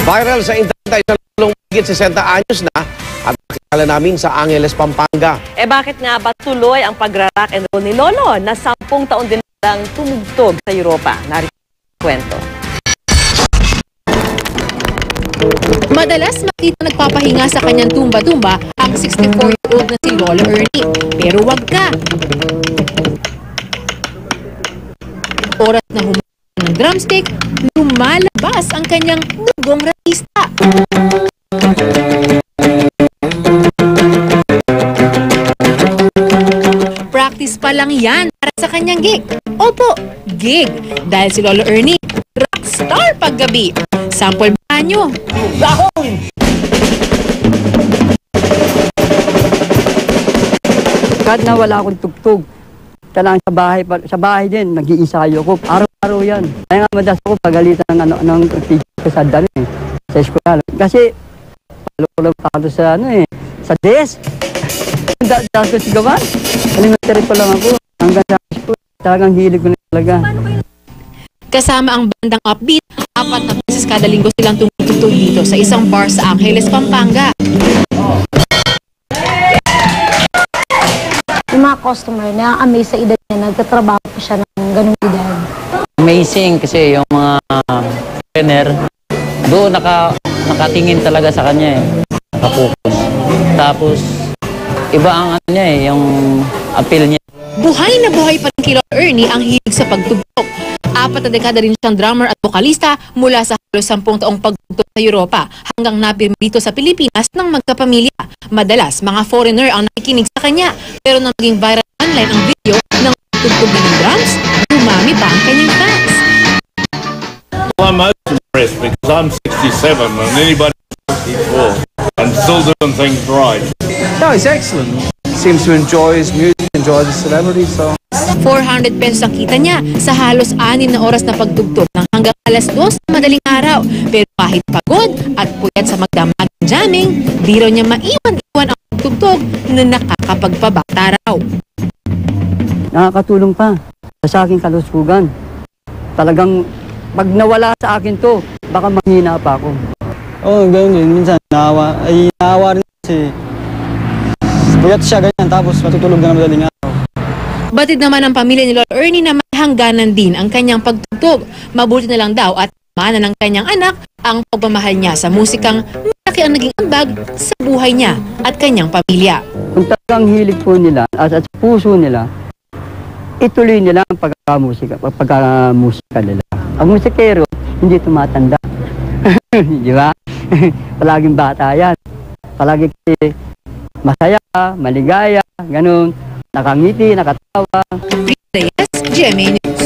Viral sa internet ay isang higit 60 anyos na at nakilala namin sa Angeles, Pampanga. Bakit nga ba tuloy ang pag-rock and roll ni Lolo na 10 taon din lang tumugtog sa Europa? Narito ang kwento. Madalas makita nagpapahinga sa kanyang tumba-tumba ang 64-year-old na si Lolo Ernie. Pero wag ka! Oras na humarap ng drumstick, lumalabas ang kanyang dugong ratista. Practice pa lang yan para sa kanyang gig. Opo, gig. Dahil si Lolo Ernie, rockstar paggabi. Sample ba nyo? Kahit na wala akong tugtog, talang sa bahay din, nag-iisayo ko. Araw-araw yan. Kaya nga madalas ako pagalitan ng teacher ko sa sa eskwela. Kasi, palulang pa ako sa desk. Dahil ko sigawan. Elementary pa lang ako. Hanggang sa school, talagang hilig ko na talaga. Kasama ang bandang Upbeat, 4 na beses kada linggo silang tumutugtog dito sa isang bar sa Angeles, Pampanga. Yung mga customer na amaze sa edad niya, nagtatrabaho po siya ng ganung edad. Amazing kasi yung mga trainer, doon nakatingin talaga sa kanya nakapokus. Tapos, iba ang yung appeal niya. Buhay na buhay pa rin kay Lolo Ernie ang hilig sa pagtugtog. 4 na dekada rin siyang drummer at vokalista mula sa halos 10 taong pagtugtog sa Europa hanggang napirmi dito sa Pilipinas ng magkapamilya. Madalas, mga foreigner ang nakikinig sa kanya pero nang maging viral online ang video ng pagtugtog ng drums, dumami pa ang kanyang fans. Well, I'm most impressed because I'm 67 and anybody 64 and still doing things right. No, he's excellent. Seems to enjoy his music, enjoy the celebrity, so... 400 pesos ang kita niya sa halos 6 na oras na pagtugtog ng hanggang alas 2 ng madaling araw. Pero kahit pagod at puyat sa magdamagang jamming, di raw niya maiwan-iwan ang pagtugtog na nakakapagpabata raw. Nakakatulong pa sa aking kalusugan. Talagang pag nawala sa akin to, baka mahina pa ako. Oo, ganoon din. Minsan, naawa rin kasi puyat siya ganyan tapos matutulog na madaling araw. Batid naman ang pamilya ni Lolo Ernie na may hangganan din ang kanyang pagtugtog. Mabuti na lang daw at mana ng kanyang anak ang pagmamahal niya sa musikang malaki ang naging ambag sa buhay niya at kanyang pamilya. Kung talagang hilig po nila at sa puso nila, ituloy nila ang pagkamusika nila. Ang musikero, hindi tumatanda. Di ba? Palaging bata yan. Palagi masaya, maligaya, ganun. Nakangiti, nakatawa. Rita Reyes, GMA News.